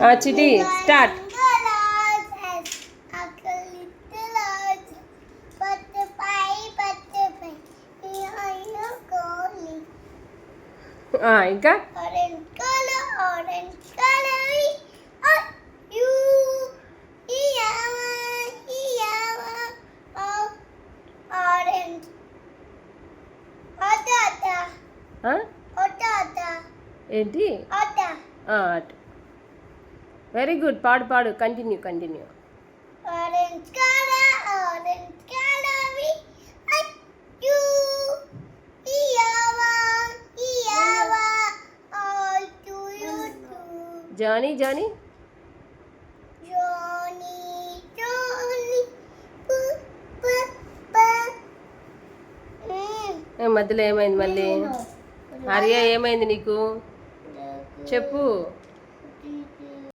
Chitti start. ఇంకా ఏంటి? అటు. Very good. పాడు పాడు. కంటిన్యూ. జానీ మధ్యలో ఏమైంది మళ్ళీ? ఆర్య ఏమైంది నీకు చెప్పు.